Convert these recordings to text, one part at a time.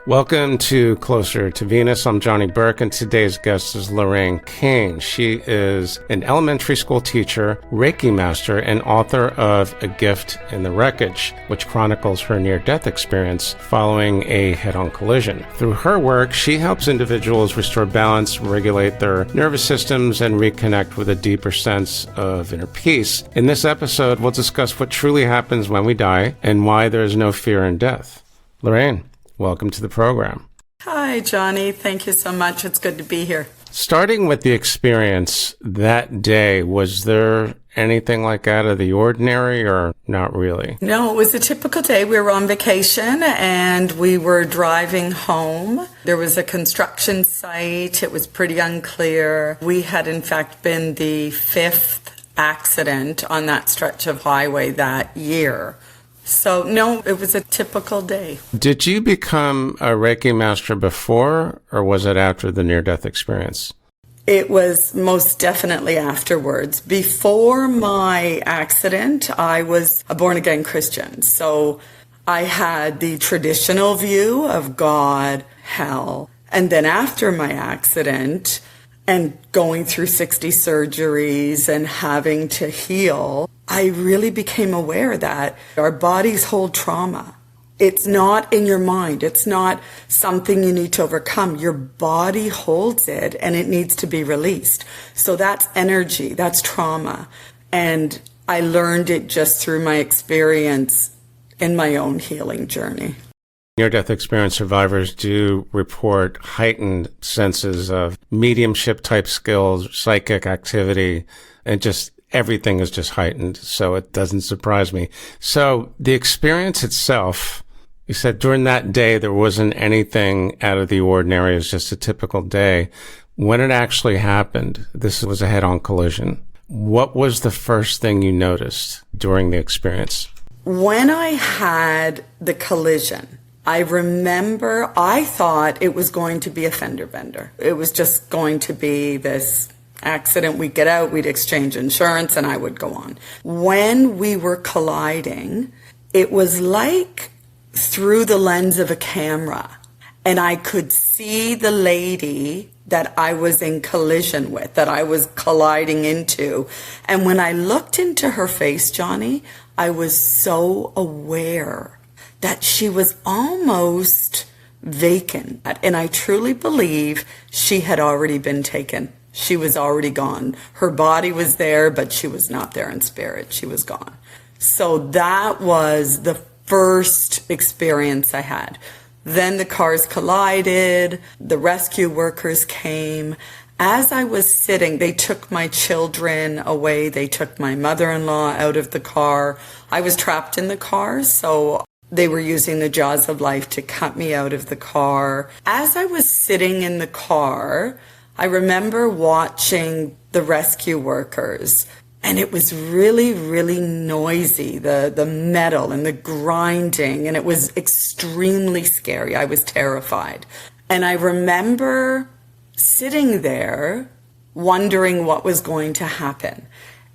Welcome to Closer to Venus. I'm Johnny Burke, and today's guest is Lorraine Kane. She is an elementary school teacher, Reiki master, and author of A Gift in the Wreckage, which chronicles her near-death experience following a head-on collision. Through her work, she helps individuals restore balance, regulate their nervous systems, and reconnect with a deeper sense of inner peace. In this episode, we'll discuss what truly happens when we die and why there is no fear in death. Lorraine, welcome to the program. Hi, Johnny. Thank you so much. It's good to be here. Starting with the experience that day, was there anything like out of the ordinary or not really? No, it was a typical day. We were on vacation and we were driving home. There was a construction site. It was pretty unclear. We had, in fact, been the fifth accident on that stretch of highway that year. So, no, it was a typical day. Did you become a Reiki master before, or was it after the near-death experience? It was most definitely afterwards. Before my accident, I was a born-again Christian. So I had the traditional view of God, hell. And then after my accident, and going through 60 surgeries and having to heal, I really became aware that our bodies hold trauma. It's not in your mind. It's not something you need to overcome. Your body holds it and it needs to be released. So that's energy, that's trauma. And I learned it just through my experience in my own healing journey. Near-death experience survivors do report heightened senses of mediumship type skills, psychic activity, and just everything is just heightened. So it doesn't surprise me. So the experience itself, you said during that day there wasn't anything out of the ordinary. It was just a typical day. When it actually happened, this was a head-on collision. What was the first thing you noticed during the experience? When I had the collision, I remember I thought it was going to be a fender bender. It was just going to be this accident. We'd get out, we'd exchange insurance, and I would go on. When we were colliding, it was like through the lens of a camera, and I could see the lady that I was in collision with, that I was colliding into. And when I looked into her face, Johnny, I was so aware that she was almost vacant. And I truly believe she had already been taken. She was already gone. Her body was there, but she was not there in spirit. She was gone. So that was the first experience I had. Then the cars collided. The rescue workers came. As I was sitting, they took my children away. They took my mother-in-law out of the car. I was trapped in the car, so they were using the jaws of life to cut me out of the car. As I was sitting in the car, I remember watching the rescue workers, and it was really, really noisy, the metal and the grinding, and it was extremely scary. I was terrified. And I remember sitting there wondering what was going to happen.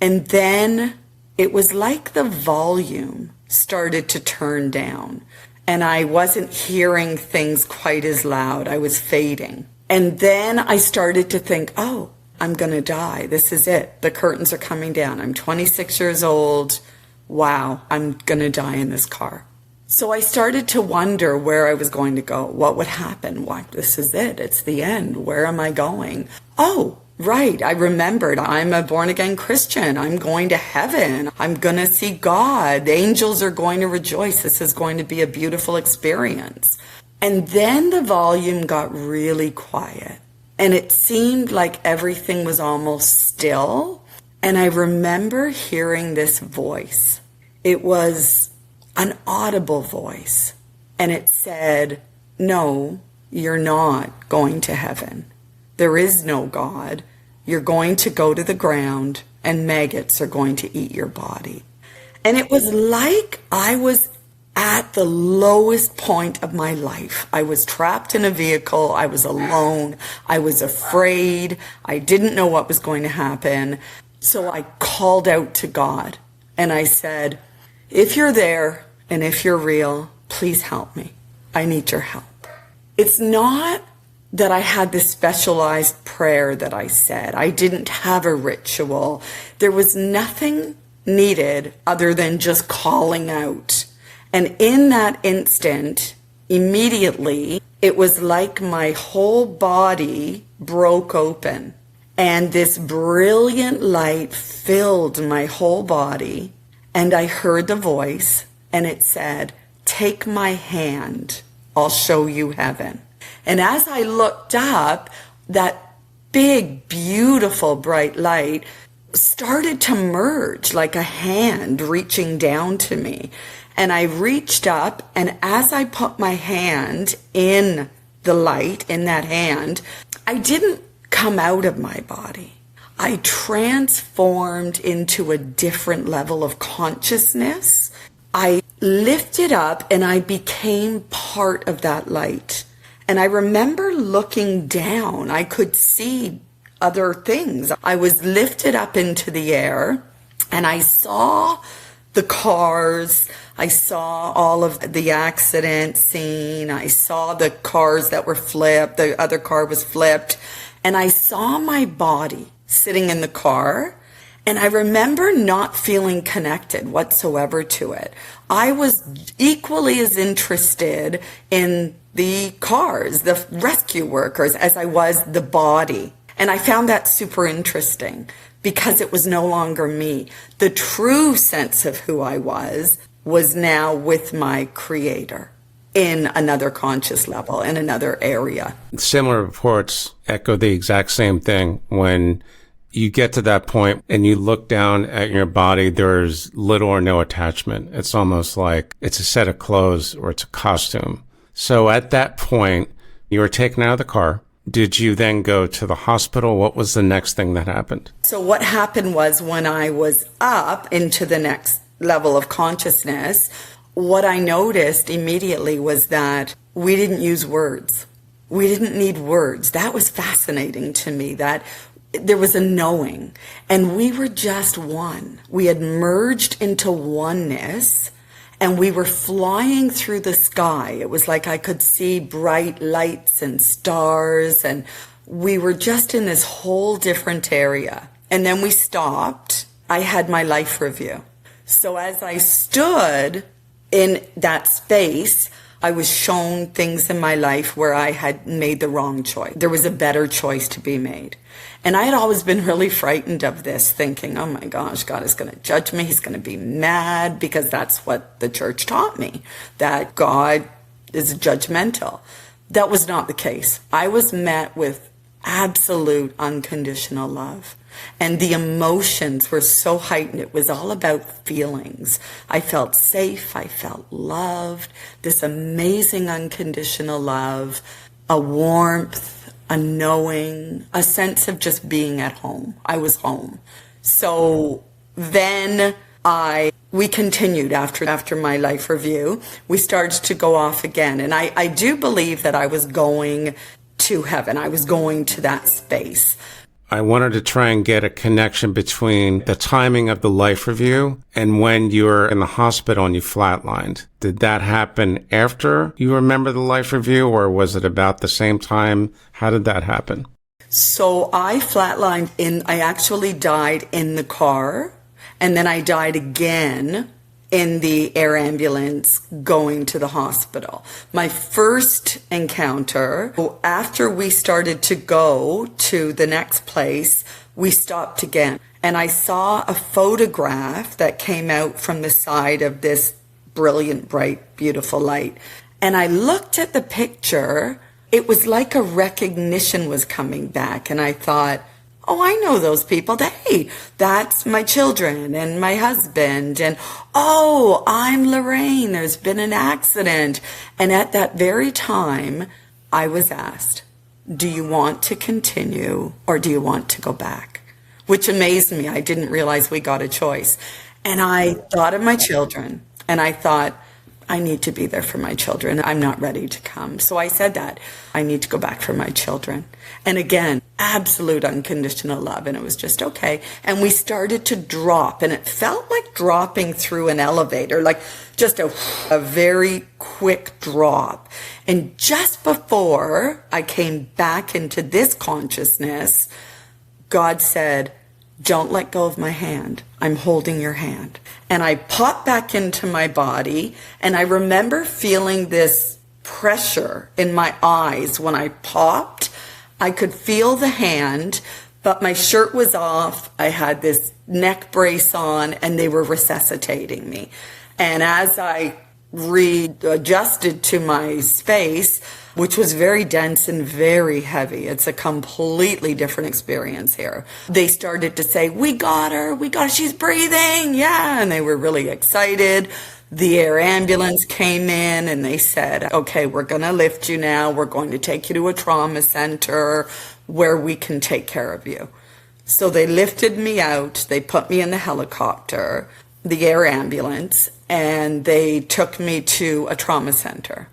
And then it was like the volume started to turn down, and I wasn't hearing things quite as loud. I was fading. And then I started to think, oh, I'm going to die. This is it. The curtains are coming down. I'm 26 years old. Wow, I'm going to die in this car. So I started to wonder where I was going to go. What would happen? What? This is it. It's the end. Where am I going? Oh, right. I remembered. I'm a born-again Christian. I'm going to heaven. I'm going to see God. The angels are going to rejoice. This is going to be a beautiful experience. And then the volume got really quiet. And it seemed like everything was almost still. And I remember hearing this voice. It was an audible voice. And it said, no, you're not going to heaven. There is no God. You're going to go to the ground and maggots are going to eat your body. And it was like I was at the lowest point of my life. I was trapped in a vehicle. I was alone. I was afraid. I didn't know what was going to happen. So I called out to God and I said, if you're there and if you're real, please help me. I need your help. It's not that I had this specialized prayer that I said. I didn't have a ritual. There was nothing needed other than just calling out. And in that instant, immediately, it was like my whole body broke open. And this brilliant light filled my whole body. And I heard the voice, and it said, "Take my hand, I'll show you heaven." And as I looked up, that big, beautiful, bright light started to merge like a hand reaching down to me. And I reached up, and as I put my hand in the light, in that hand, I didn't come out of my body. I transformed into a different level of consciousness. I lifted up and I became part of that light. And I remember looking down. I could see other things. I was lifted up into the air and I saw the cars. I saw all of the accident scene. I saw the cars that were flipped. The other car was flipped. And I saw my body sitting in the car. And I remember not feeling connected whatsoever to it. I was equally as interested in the cars, the rescue workers, as I was the body. And I found that super interesting because it was no longer me. The true sense of who I was now with my creator in another conscious level, in another area. Similar reports echo the exact same thing. When you get to that point and you look down at your body, there's little or no attachment. It's almost like it's a set of clothes or it's a costume. So at that point, you were taken out of the car. Did you then go to the hospital? What was the next thing that happened? So what happened was when I was up into the next level of consciousness, what I noticed immediately was that we didn't use words. We didn't need words. That was fascinating to me, that there was a knowing, and we were just one. We had merged into oneness, and we were flying through the sky. It was like I could see bright lights and stars, and we were just in this whole different area. And then we stopped. I had my life review. So as I stood in that space, I was shown things in my life where I had made the wrong choice. There was a better choice to be made. And I had always been really frightened of this, thinking, oh my gosh, God is going to judge me. He's going to be mad, because that's what the church taught me, that God is judgmental. That was not the case. I was met with absolute unconditional love. And the emotions were so heightened. It was all about feelings. I felt safe. I felt loved. This amazing unconditional love, a warmth, a knowing, a sense of just being at home. I was home. So then we continued after my life review. We started to go off again. And I do believe that I was going to heaven. I was going to that space. I wanted to try and get a connection between the timing of the life review and when you were in the hospital and you flatlined. Did that happen after you remember the life review, or was it about the same time? How did that happen? So I flatlined I actually died in the car, and then I died again in the air ambulance going to the hospital. My first encounter, after we started to go to the next place, we stopped again. And I saw a photograph that came out from the side of this brilliant, bright, beautiful light. And I looked at the picture. It was like a recognition was coming back. And I thought, oh, I know those people. Hey, that's my children and my husband. And, oh, I'm Lorraine. There's been an accident. And at that very time, I was asked, do you want to continue or do you want to go back? Which amazed me. I didn't realize we got a choice. And I thought of my children, and I thought, I need to be there for my children. I'm not ready to come. So I said that. I need to go back for my children. And again, absolute unconditional love. And it was just okay. And we started to drop, and it felt like dropping through an elevator, like just a very quick drop. And just before I came back into this consciousness, God said, don't let go of my hand. I'm holding your hand. And I popped back into my body, and I remember feeling this pressure in my eyes when I popped. I could feel the hand, but my shirt was off. I had this neck brace on, and they were resuscitating me. And as I readjusted to my space, which was very dense and very heavy, it's a completely different experience here. They started to say, we got her, she's breathing, yeah, and they were really excited. The air ambulance came in and they said, okay, we're going to lift you now. We're going to take you to a trauma center where we can take care of you. So they lifted me out. They put me in the helicopter, the air ambulance, and they took me to a trauma center.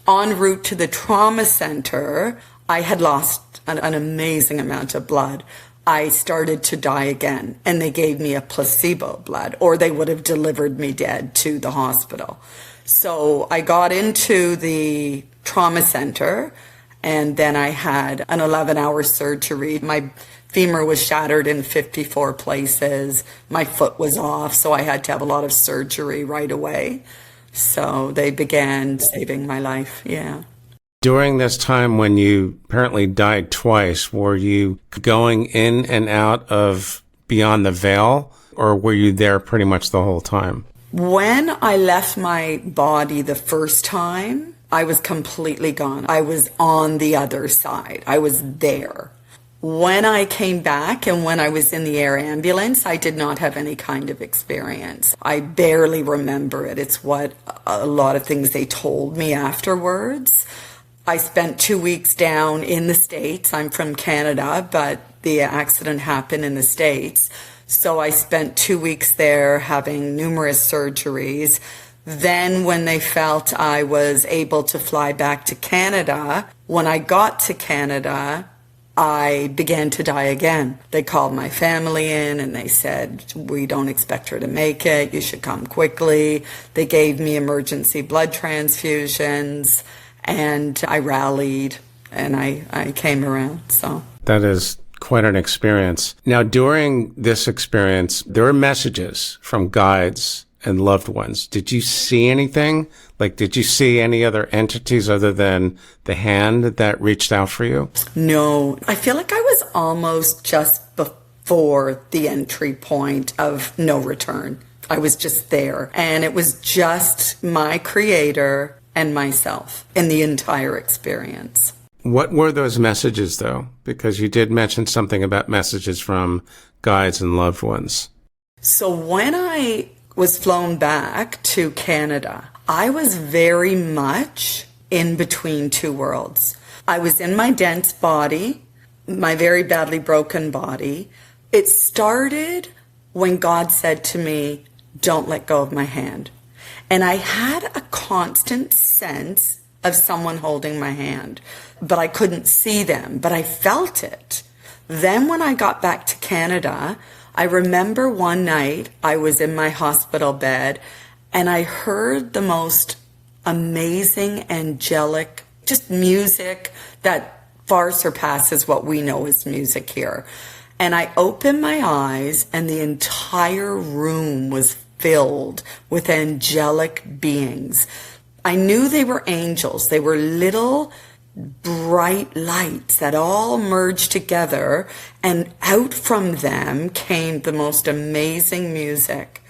En route to the trauma center, I had lost an amazing amount of blood. I started to die again, and they gave me a placebo blood, or they would have delivered me dead to the hospital. So I got into the trauma center, and then I had an 11-hour surgery. My femur was shattered in 54 places. My foot was off, so I had to have a lot of surgery right away. So they began saving my life, yeah. During this time when you apparently died twice, were you going in and out of beyond the veil, or were you there pretty much the whole time? When I left my body the first time, I was completely gone. I was on the other side. I was there. When I came back and when I was in the air ambulance, I did not have any kind of experience. I barely remember it. It's what a lot of things they told me afterwards. I spent 2 weeks down in the States. I'm from Canada, but the accident happened in the States. So I spent 2 weeks there having numerous surgeries. Then when they felt I was able to fly back to Canada, when I got to Canada, I began to die again. They called my family in and they said, we don't expect her to make it. You should come quickly. They gave me emergency blood transfusions. And I rallied and I came around. So that is quite an experience. Now, during this experience, there were messages from guides and loved ones. Did you see anything? Like, did you see any other entities other than the hand that reached out for you? No, I feel like I was almost just before the entry point of no return. I was just there. And it was just my creator and myself in the entire experience. What were those messages, though? Because you did mention something about messages from guides and loved ones. So when I was flown back to Canada, I was very much in between two worlds. I was in my dense body, my very badly broken body. It started when God said to me, don't let go of my hand. And I had a constant sense of someone holding my hand, but I couldn't see them, but I felt it. Then when I got back to Canada, I remember one night I was in my hospital bed and I heard the most amazing angelic, just music that far surpasses what we know as music here. And I opened my eyes and the entire room was filled with angelic beings. I knew they were angels. They were little bright lights that all merged together, and out from them came the most amazing music.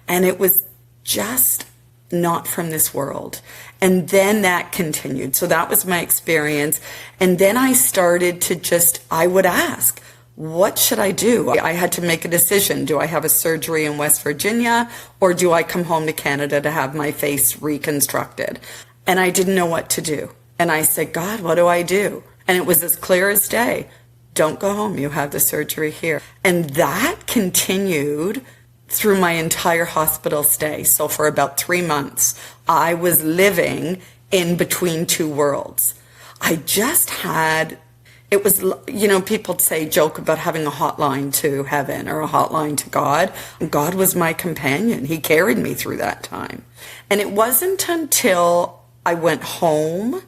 And it was just not from this world. And then that continued. So that was my experience. And then I started to I would ask, what should I do? I had to make a decision. Do I have a surgery in West Virginia, or do I come home to Canada to have my face reconstructed? And I didn't know what to do. And I said, God, what do I do? And it was as clear as day. Don't go home. You have the surgery here. And that continued through my entire hospital stay. So for about 3 months, I was living in between two worlds. I just had... It was, people joke about having a hotline to heaven or a hotline to God. God was my companion. He carried me through that time. And it wasn't until I went home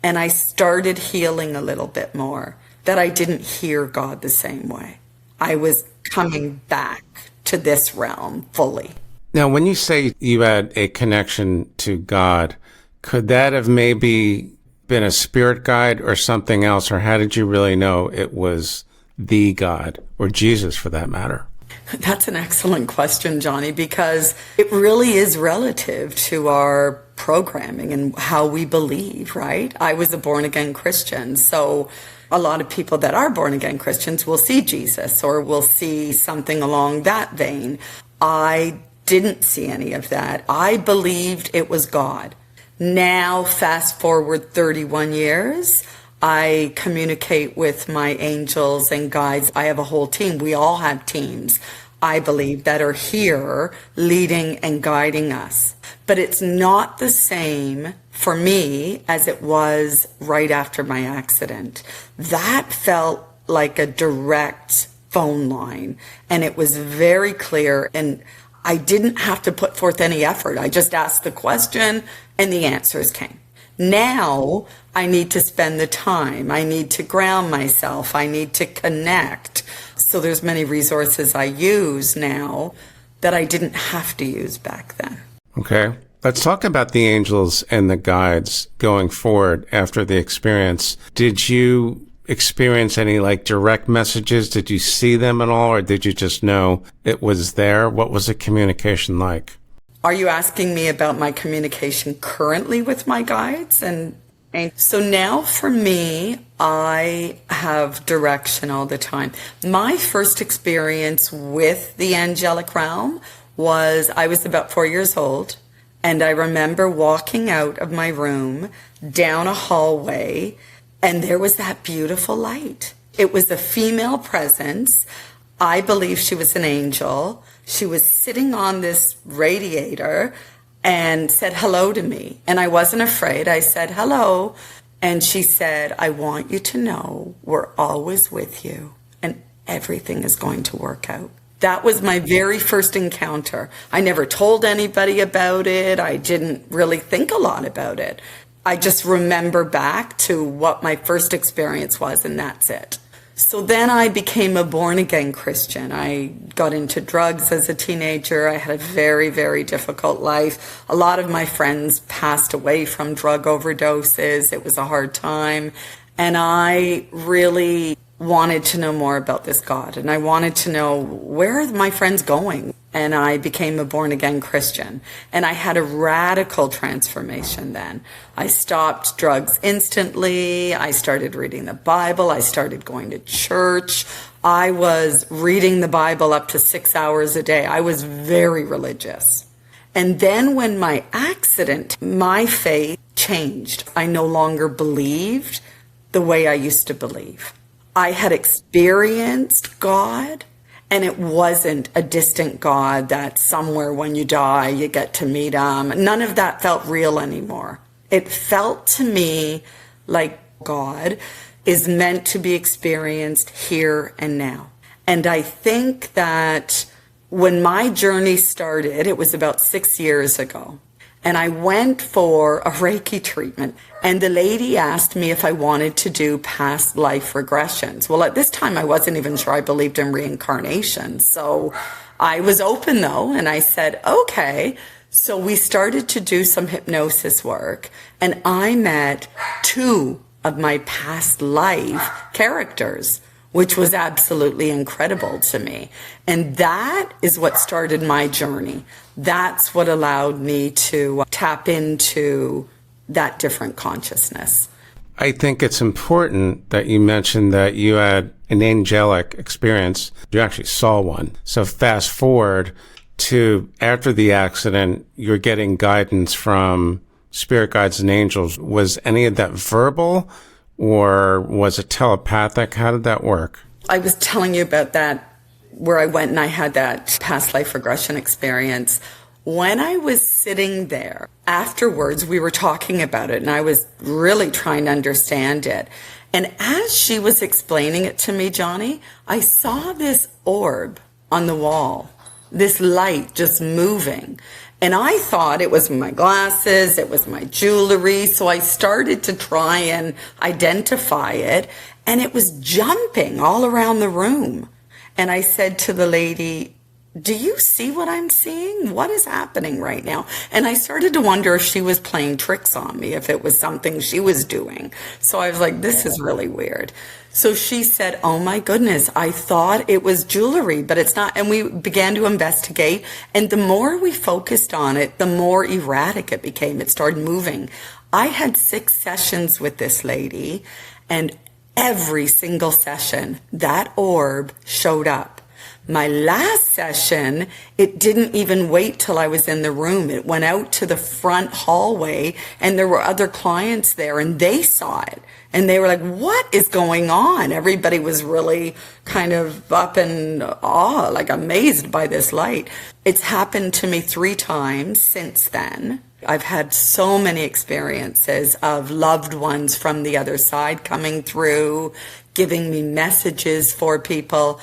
and I started healing a little bit more, that I didn't hear God the same way. I was coming back to this realm fully. Now, when you say you had a connection to God, could that have maybe been a spirit guide or something else? Or how did you really know it was the God, or Jesus for that matter? That's an excellent question, Johnny, because it really is relative to our programming and how we believe, right? I was a born-again Christian, so a lot of people that are born-again Christians will see Jesus or will see something along that vein. I didn't see any of that. I believed it was God. Now, fast forward 31 years, I communicate with my angels and guides. I have a whole team. We all have teams, I believe, that are here leading and guiding us. But it's not the same for me as it was right after my accident. That felt like a direct phone line, and it was very clear, and I didn't have to put forth any effort. I just asked the question and the answers came. Now I need to spend the time. I need to ground myself. I need to connect. So there's many resources I use now that I didn't have to use back then. Okay. Let's talk about the angels and the guides going forward after the experience. Did you experience any direct messages? Did you see them at all, or did you just know it was there? What was the communication like? Are you asking me about my communication currently with my guides? And so now for me, I have direction all the time. My first experience with the angelic realm was I was about 4 years old, and I remember walking out of my room down a hallway, and there was that beautiful light. It was a female presence. I believe she was an angel. She was sitting on this radiator and said hello to me. And I wasn't afraid. I said hello. And she said, I want you to know we're always with you and everything is going to work out. That was my very first encounter. I never told anybody about it. I didn't really think a lot about it. I just remember back to what my first experience was, and that's it. So then I became a born-again Christian. I got into drugs as a teenager. I had a very, very difficult life. A lot of my friends passed away from drug overdoses. It was a hard time. And I really wanted to know more about this God. And I wanted to know, where are my friends going? And I became a born-again Christian. And I had a radical transformation then. I stopped drugs instantly. I started reading the Bible. I started going to church. I was reading the Bible up to 6 hours a day. I was very religious. And then when my accident, my faith changed. I no longer believed the way I used to believe. I had experienced God, and it wasn't a distant God that somewhere when you die you get to meet him. None of that felt real anymore. It felt to me like God is meant to be experienced here and now. And I think that when my journey started, it was about 6 years ago. And I went for a Reiki treatment, and the lady asked me if I wanted to do past life regressions. Well, at this time, I wasn't even sure I believed in reincarnation. So I was open, though, and I said, okay. So we started to do some hypnosis work, and I met 2 of my past life characters, which was absolutely incredible to me. And that is what started my journey. That's what allowed me to tap into that different consciousness. I think it's important that you mentioned that you had an angelic experience. You actually saw one. So fast forward to after the accident, you're getting guidance from spirit guides and angels. Was any of that verbal, or was it telepathic? How did that work? I was telling you about that, where I went and I had that past life regression experience. When I was sitting there, afterwards, we were talking about it, and I was really trying to understand it. And as she was explaining it to me, Johnny, I saw this orb on the wall, this light just moving. And I thought it was my glasses, it was my jewelry. So I started to try and identify it, and it was jumping all around the room. And I said to the lady, do you see what I'm seeing? What is happening right now? And I started to wonder if she was playing tricks on me, if it was something she was doing. So I was like, this is really weird. So she said, oh my goodness, I thought it was jewelry, but it's not. And we began to investigate. And the more we focused on it, the more erratic it became. It started moving. I had 6 sessions with this lady, and every single session, that orb showed up. My last session, it didn't even wait till I was in the room. It went out to the front hallway, and there were other clients there, and they saw it. And they were like, what is going on? Everybody was really kind of up in awe, like amazed by this light. It's happened to me 3 times since then. I've had so many experiences of loved ones from the other side coming through, giving me messages for people.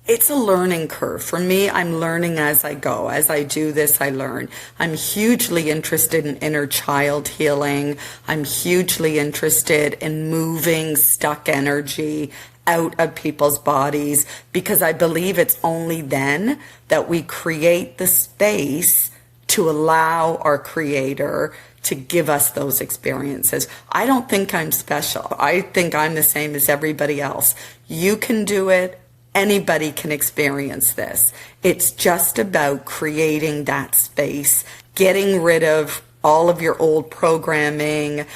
It's a learning curve. For me, I'm learning as I go. As I do this, I learn. I'm hugely interested in inner child healing. I'm hugely interested in moving stuck energy out of people's bodies, because I believe it's only then that we create the space to allow our Creator to give us those experiences. I don't think I'm special. I think I'm the same as everybody else. You can do it. Anybody can experience this. It's just about creating that space, getting rid of all of your old programming.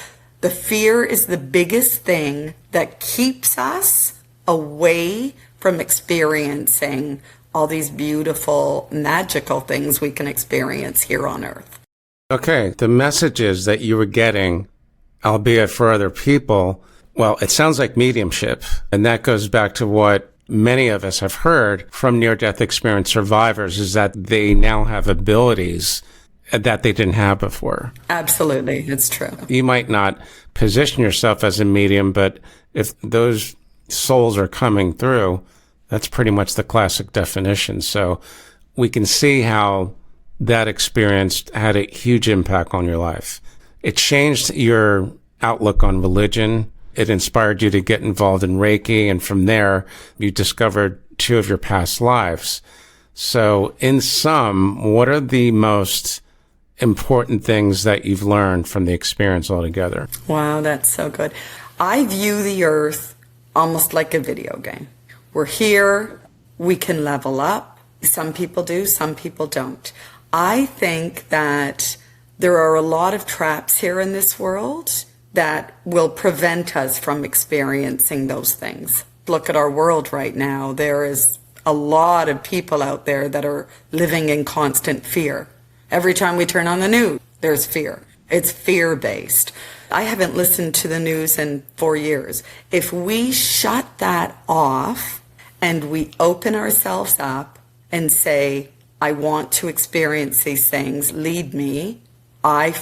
The fear is the biggest thing that keeps us away from experiencing all these beautiful, magical things we can experience here on Earth. Okay, the messages that you were getting, albeit for other people, well, it sounds like mediumship, and that goes back to what many of us have heard from near-death experience survivors, is that they now have abilities that they didn't have before. Absolutely, it's true. You might not position yourself as a medium, but if those souls are coming through, that's pretty much the classic definition. So we can see how that experience had a huge impact on your life. It changed your outlook on religion. It inspired you to get involved in Reiki, and from there, you discovered 2 of your past lives. So in sum, what are the most important things that you've learned from the experience altogether? Wow, that's so good. I view the Earth almost like a video game. We're here, we can level up. Some people do, some people don't. I think that there are a lot of traps here in this world that will prevent us from experiencing those things. Look at our world right now. There is a lot of people out there that are living in constant fear. Every time we turn on the news, there's fear. It's fear-based. I haven't listened to the news in 4 years. If we shut that off and we open ourselves up and say, I want to experience these things, lead me, I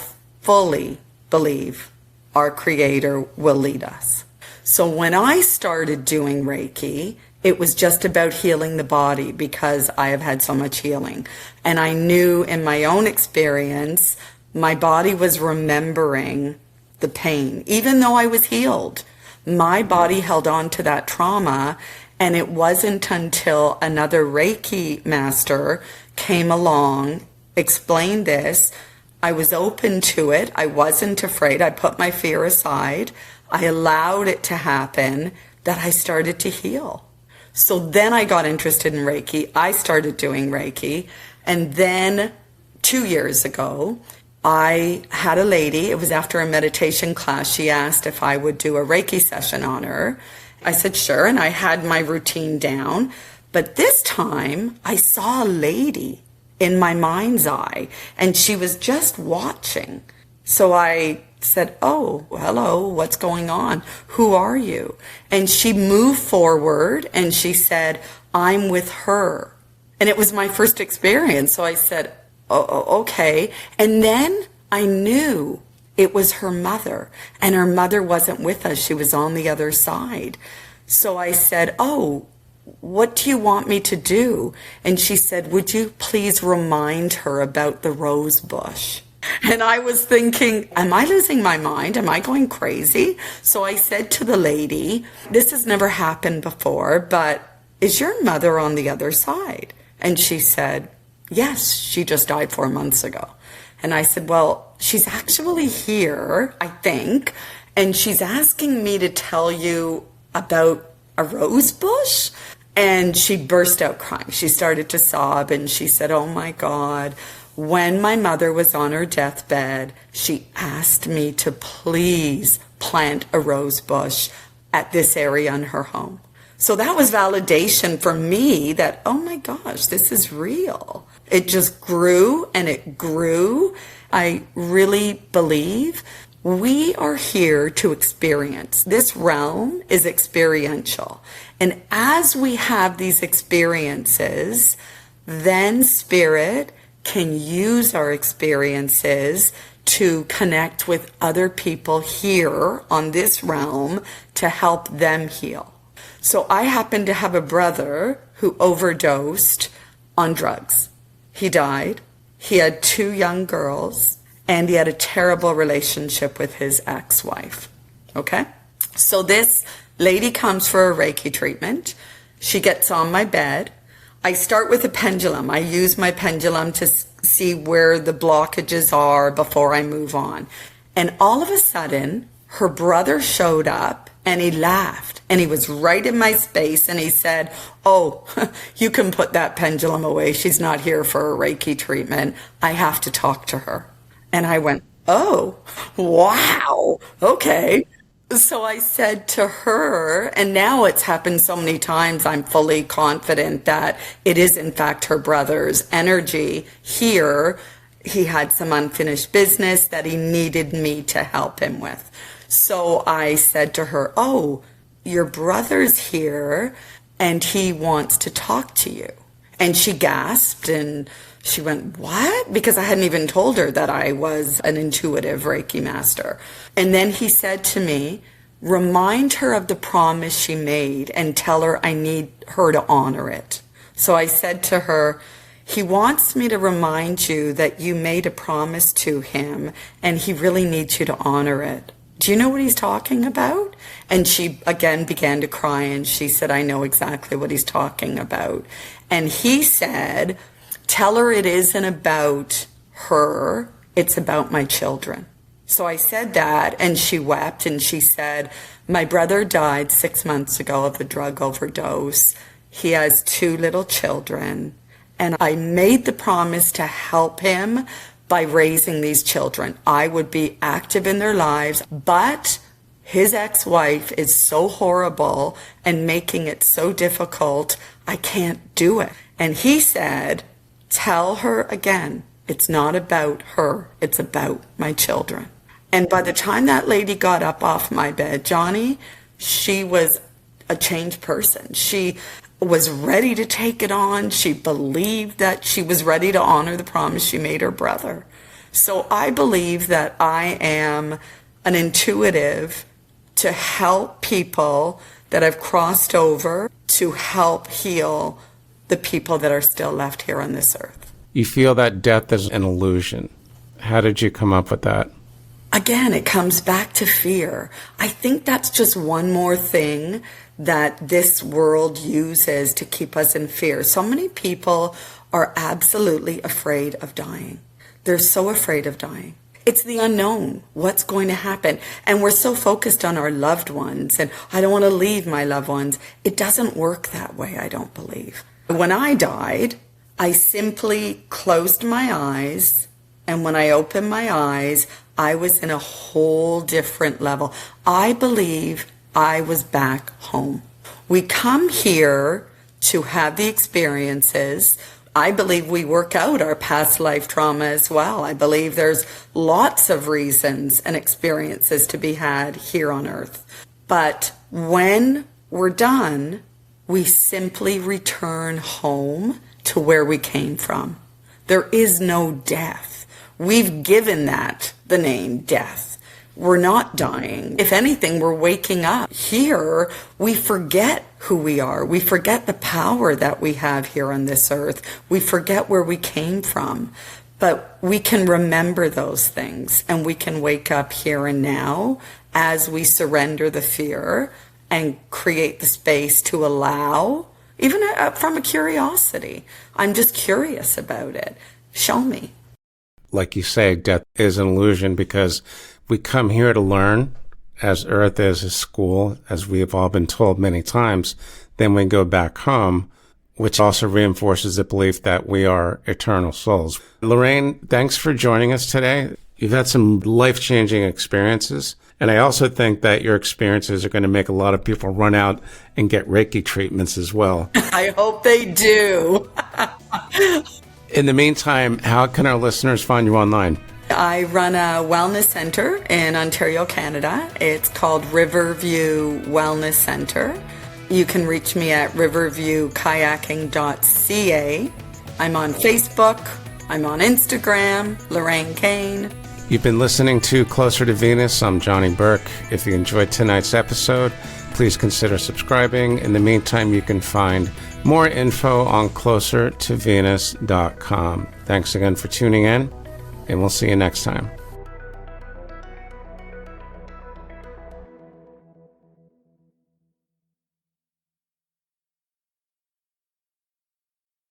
fully believe our Creator will lead us. So when I started doing Reiki, it was just about healing the body, because I have had so much healing. And I knew in my own experience, my body was remembering the pain. Even though I was healed, my body held on to that trauma. And it wasn't until another Reiki master came along, explained this, I was open to it. I wasn't afraid. I put my fear aside. I allowed it to happen, that I started to heal. So then I got interested in Reiki. I started doing Reiki. And then 2 years ago, I had a lady, it was after a meditation class, she asked if I would do a Reiki session on her. I said, sure, and I had my routine down. But this time, I saw a lady in my mind's eye, and she was just watching. So I said, oh, hello, what's going on? Who are you? And she moved forward, and she said, I'm with her. And it was my first experience, so I said, oh, okay. And then I knew it was her mother, and her mother wasn't with us. She was on the other side. So I said, oh, what do you want me to do? And she said, would you please remind her about the rose bush? And I was thinking, am I losing my mind? Am I going crazy? So I said to the lady, this has never happened before, but is your mother on the other side? And she said, yes, she just died 4 months ago. And I said, well, she's actually here, I think, and she's asking me to tell you about a rose bush. And she burst out crying. She started to sob and she said, oh my God, when my mother was on her deathbed, she asked me to please plant a rose bush at this area in her home. So that was validation for me that, oh my gosh, this is real. It just grew and it grew. I really believe we are here to experience. This realm is experiential. And as we have these experiences, then Spirit can use our experiences to connect with other people here on this realm to help them heal. So I happen to have a brother who overdosed on drugs. He died. He had 2 young girls, and he had a terrible relationship with his ex-wife. Okay? So this lady comes for a Reiki treatment. She gets on my bed. I start with a pendulum. I use my pendulum to see where the blockages are before I move on. And all of a sudden, her brother showed up and he laughed. And he was right in my space and he said, oh, you can put that pendulum away. She's not here for a Reiki treatment. I have to talk to her. And I went, oh, wow, okay. So I said to her, and now it's happened so many times, I'm fully confident that it is in fact her brother's energy here. He had some unfinished business that he needed me to help him with. So I said to her, oh, your brother's here and he wants to talk to you. And she gasped and she went, what? Because I hadn't even told her that I was an intuitive Reiki master. And then he said to me, remind her of the promise she made and tell her I need her to honor it. So I said to her, he wants me to remind you that you made a promise to him and he really needs you to honor it. Do you know what he's talking about? And she again began to cry and she said, I know exactly what he's talking about. And he said, tell her it isn't about her, it's about my children. So I said that and she wept and she said, my brother died 6 months ago of a drug overdose. He has 2 little children and I made the promise to help him by raising these children. I would be active in their lives, but his ex-wife is so horrible and making it so difficult, I can't do it. And he said, tell her again, it's not about her, it's about my children. And by the time that lady got up off my bed, Johnny, she was a changed person. She was ready to take it on. She believed that she was ready to honor the promise she made her brother. So I believe that I am an intuitive to help people that have crossed over to help heal the people that are still left here on this earth. You feel that death is an illusion. How did you come up with that? Again, it comes back to fear. I think that's just one more thing that this world uses to keep us in fear. So many people are absolutely afraid of dying. They're so afraid of dying. It's the unknown. What's going to happen? And we're so focused on our loved ones and I don't want to leave my loved ones. It doesn't work that way, I don't believe. When I died, I simply closed my eyes, and when I opened my eyes, I was in a whole different level. I believe I was back home. We come here to have the experiences. I believe we work out our past life trauma as well. I believe there's lots of reasons and experiences to be had here on earth. But when we're done, we simply return home to where we came from. There is no death. We've given that the name death. We're not dying. If anything, we're waking up. Here, we forget who we are. We forget the power that we have here on this earth. We forget where we came from. But we can remember those things, and we can wake up here and now as we surrender the fear and create the space to allow, even from a curiosity. I'm just curious about it. Show me. Like you say, death is an illusion because we come here to learn, as Earth is a school, as we have all been told many times. Then we go back home, which also reinforces the belief that we are eternal souls. Lorraine, thanks for joining us today. You've had some life-changing experiences, and I also think that your experiences are going to make a lot of people run out and get Reiki treatments as well. I hope they do. In the meantime, how can our listeners find you online? I run a wellness center in Ontario, Canada. It's called Riverview Wellness Center. You can reach me at riverviewkayaking.ca. I'm on Facebook. I'm on Instagram, Lorraine Kane. You've been listening to Closer to Venus. I'm Johnny Burke. If you enjoyed tonight's episode, please consider subscribing. In the meantime, you can find more info on closertovenus.com. Thanks again for tuning in, and we'll see you next time.